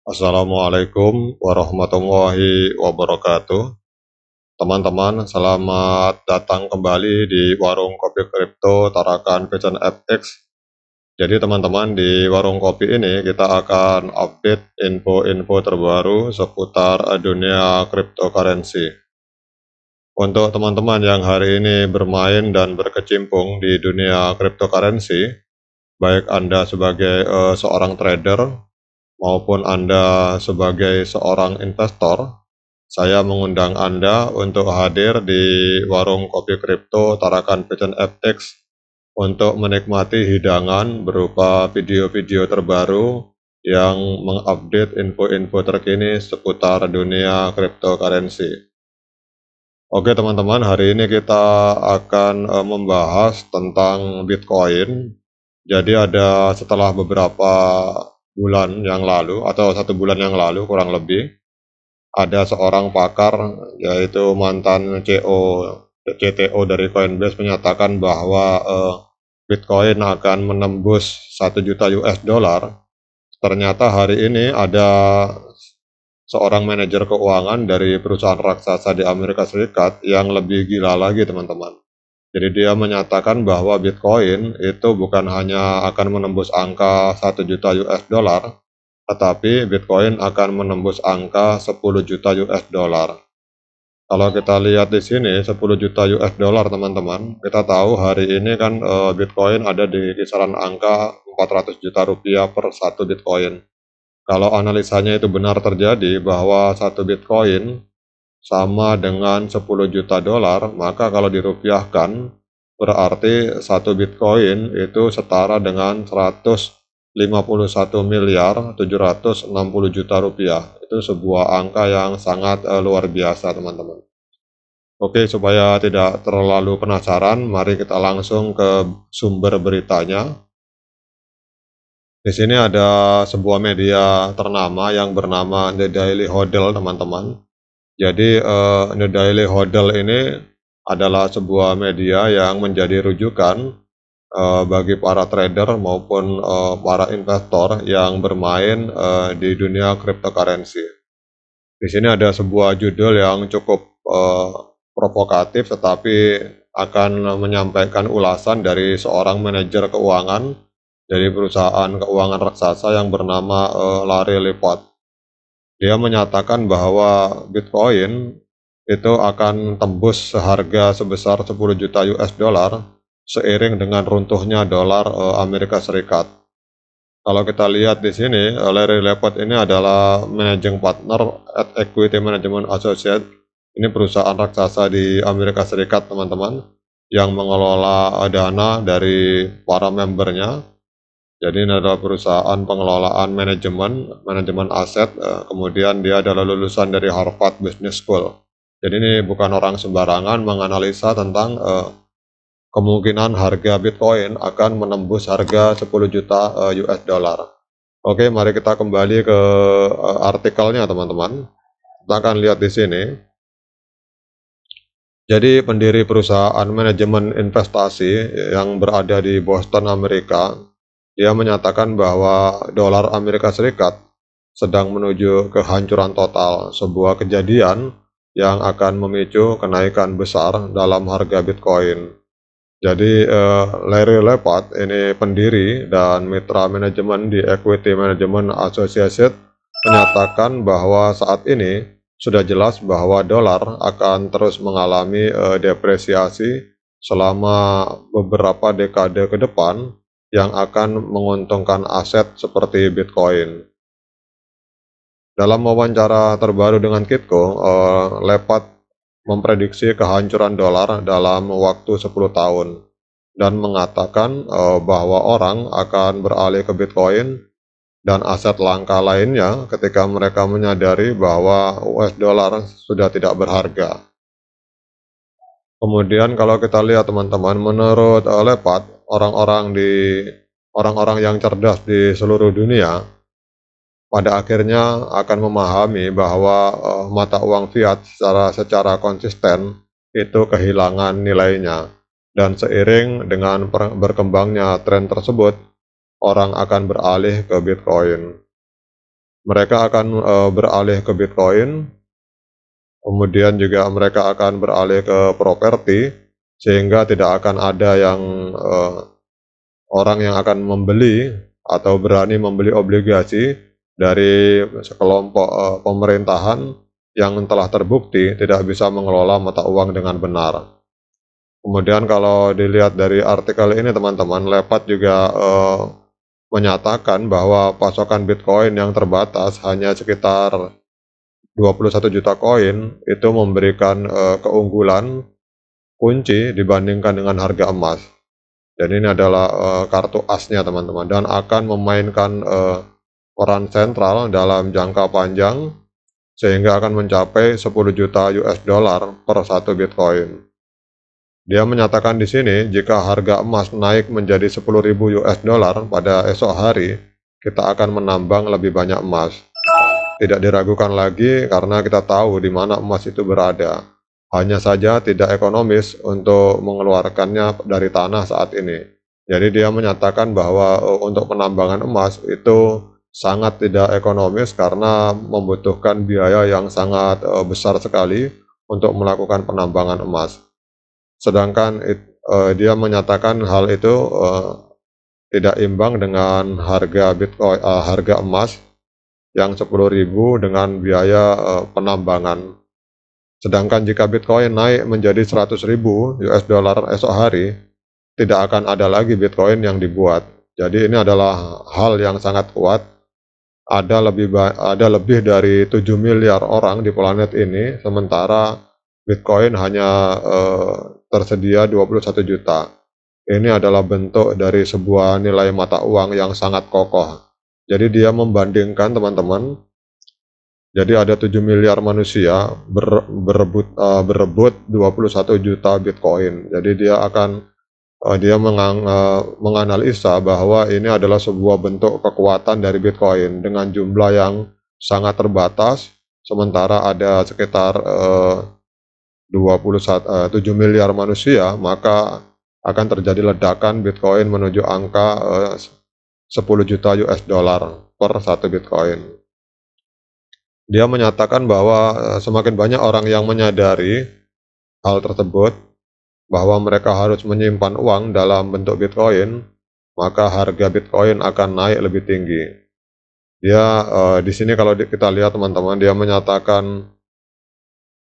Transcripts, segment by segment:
Assalamualaikum warahmatullahi wabarakatuh. Teman-teman, selamat datang kembali di Warung Kopi Kripto Tarakan Vision FX. Jadi teman-teman, di warung kopi ini kita akan update info-info terbaru seputar dunia cryptocurrency. Untuk teman-teman yang hari ini bermain dan berkecimpung di dunia cryptocurrency, baik Anda sebagai seorang trader maupun Anda sebagai seorang investor, saya mengundang Anda untuk hadir di warung kopi kripto Tarakan Vision FX untuk menikmati hidangan berupa video-video terbaru yang mengupdate info-info terkini seputar dunia cryptocurrency. Oke teman-teman, hari ini kita akan membahas tentang Bitcoin. Jadi setelah beberapa bulan yang lalu atau 1 bulan yang lalu kurang lebih, ada seorang pakar yaitu mantan CTO dari Coinbase menyatakan bahwa Bitcoin akan menembus 1 juta US dollar. Ternyata hari ini ada seorang manajer keuangan dari perusahaan raksasa di Amerika Serikat yang lebih gila lagi teman-teman. Jadi dia menyatakan bahwa Bitcoin itu bukan hanya akan menembus angka 1 juta US dollar, tetapi Bitcoin akan menembus angka 10 juta US dollar. Kalau kita lihat di sini 10 juta US dollar teman-teman, kita tahu hari ini kan Bitcoin ada di kisaran angka 400 juta rupiah per satu Bitcoin. Kalau analisanya itu benar terjadi bahwa satu Bitcoin sama dengan 10 juta dolar, maka kalau dirupiahkan berarti satu Bitcoin itu setara dengan 151 miliar 760 juta rupiah. Itu sebuah angka yang sangat luar biasa teman-teman. Oke, supaya tidak terlalu penasaran, mari kita langsung ke sumber beritanya. Di sini ada sebuah media ternama yang bernama The Daily Hodl teman-teman. Jadi The Daily Hodl ini adalah sebuah media yang menjadi rujukan bagi para trader maupun para investor yang bermain di dunia cryptocurrency. Di sini ada sebuah judul yang cukup provokatif, tetapi akan menyampaikan ulasan dari seorang manajer keuangan dari perusahaan keuangan raksasa yang bernama Larry Lepot. Dia menyatakan bahwa Bitcoin itu akan tembus seharga sebesar 10 juta US dollar seiring dengan runtuhnya dolar Amerika Serikat. Kalau kita lihat di sini, Larry Lepot ini adalah managing partner at Equity Management Associates. Ini perusahaan raksasa di Amerika Serikat, teman-teman, yang mengelola dana dari para membernya. Jadi ini adalah perusahaan pengelolaan manajemen aset, kemudian dia adalah lulusan dari Harvard Business School. Jadi ini bukan orang sembarangan menganalisa tentang kemungkinan harga Bitcoin akan menembus harga 10 juta US dollar. Oke, mari kita kembali ke artikelnya teman-teman. Kita akan lihat di sini. Jadi pendiri perusahaan manajemen investasi yang berada di Boston, Amerika, dia menyatakan bahwa dolar Amerika Serikat sedang menuju kehancuran total, sebuah kejadian yang akan memicu kenaikan besar dalam harga Bitcoin. Jadi Larry Lepot ini pendiri dan mitra manajemen di Equity Management Associates menyatakan bahwa saat ini sudah jelas bahwa dolar akan terus mengalami depresiasi selama beberapa dekade ke depan yang akan menguntungkan aset seperti Bitcoin. Dalam wawancara terbaru dengan Kitco, Lepot memprediksi kehancuran dolar dalam waktu 10 tahun dan mengatakan bahwa orang akan beralih ke Bitcoin dan aset langka lainnya ketika mereka menyadari bahwa US dollar sudah tidak berharga. Kemudian kalau kita lihat teman-teman, menurut Lepot, orang-orang yang cerdas di seluruh dunia pada akhirnya akan memahami bahwa mata uang fiat secara konsisten itu kehilangan nilainya, dan seiring dengan berkembangnya tren tersebut, orang akan beralih ke Bitcoin. mereka akan beralih ke Bitcoin, kemudian juga mereka akan beralih ke properti, sehingga tidak akan ada yang orang yang akan membeli atau berani membeli obligasi dari sekelompok pemerintahan yang telah terbukti tidak bisa mengelola mata uang dengan benar. Kemudian kalau dilihat dari artikel ini teman-teman, Lepat juga menyatakan bahwa pasokan Bitcoin yang terbatas hanya sekitar 21 juta koin itu memberikan keunggulan kunci dibandingkan dengan harga emas. Dan ini adalah kartu asnya teman-teman, dan akan memainkan peran sentral dalam jangka panjang sehingga akan mencapai 10 juta US dollar per satu Bitcoin. Dia menyatakan di sini jika harga emas naik menjadi 10.000 US dollar pada esok hari, kita akan menambang lebih banyak emas. Tidak diragukan lagi karena kita tahu di mana emas itu berada. Hanya saja tidak ekonomis untuk mengeluarkannya dari tanah saat ini. Jadi dia menyatakan bahwa untuk penambangan emas itu sangat tidak ekonomis karena membutuhkan biaya yang sangat besar sekali untuk melakukan penambangan emas. Sedangkan dia menyatakan hal itu tidak imbang dengan harga Bitcoin, harga emas yang 10.000 dengan biaya penambangan. Sedangkan jika Bitcoin naik menjadi 100.000 US dollar esok hari, tidak akan ada lagi Bitcoin yang dibuat. Jadi ini adalah hal yang sangat kuat. Ada lebih dari 7 miliar orang di planet ini, sementara Bitcoin hanya tersedia 21 juta. Ini adalah bentuk dari sebuah nilai mata uang yang sangat kokoh. Jadi dia membandingkan teman-teman, jadi ada 7 miliar manusia berebut 21 juta Bitcoin. Jadi dia akan menganalisa bahwa ini adalah sebuah bentuk kekuatan dari Bitcoin dengan jumlah yang sangat terbatas, sementara ada sekitar 7 miliar manusia, maka akan terjadi ledakan Bitcoin menuju angka 10 juta US dollar per satu Bitcoin. Dia menyatakan bahwa semakin banyak orang yang menyadari hal tersebut, bahwa mereka harus menyimpan uang dalam bentuk Bitcoin, maka harga Bitcoin akan naik lebih tinggi. Dia di sini kalau kita lihat teman-teman, dia menyatakan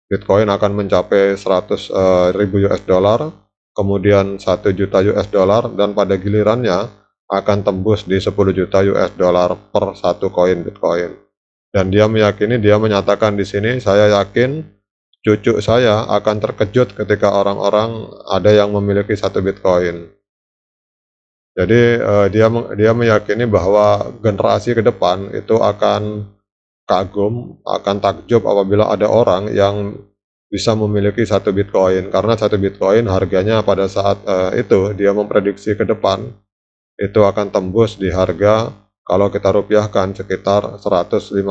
Bitcoin akan mencapai 100.000 US dollar, kemudian 1 juta US dollar, dan pada gilirannya akan tembus di 10 juta US dollar per satu koin Bitcoin. Dan dia menyatakan di sini, saya yakin cucu saya akan terkejut ketika orang-orang ada yang memiliki satu Bitcoin. Jadi dia meyakini bahwa generasi ke depan itu akan kagum, akan takjub apabila ada orang yang bisa memiliki satu Bitcoin, karena satu Bitcoin harganya pada saat itu dia memprediksi ke depan itu akan tembus di harga, kalau kita rupiahkan, sekitar 151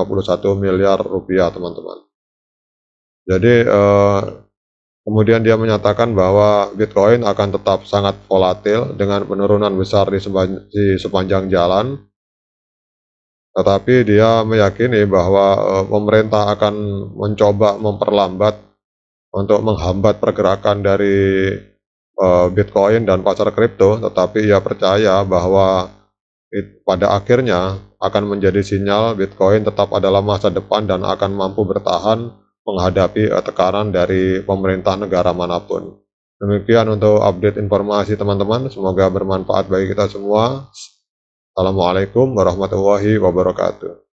miliar rupiah teman-teman. Jadi kemudian dia menyatakan bahwa Bitcoin akan tetap sangat volatil dengan penurunan besar di sepanjang jalan. Tetapi dia meyakini bahwa pemerintah akan mencoba memperlambat untuk menghambat pergerakan dari Bitcoin dan pasar kripto, tetapi ia percaya bahwa pada akhirnya akan menjadi sinyal Bitcoin tetap adalah masa depan dan akan mampu bertahan menghadapi tekanan dari pemerintah negara manapun. Demikian untuk update informasi teman-teman, semoga bermanfaat bagi kita semua. Assalamualaikum warahmatullahi wabarakatuh.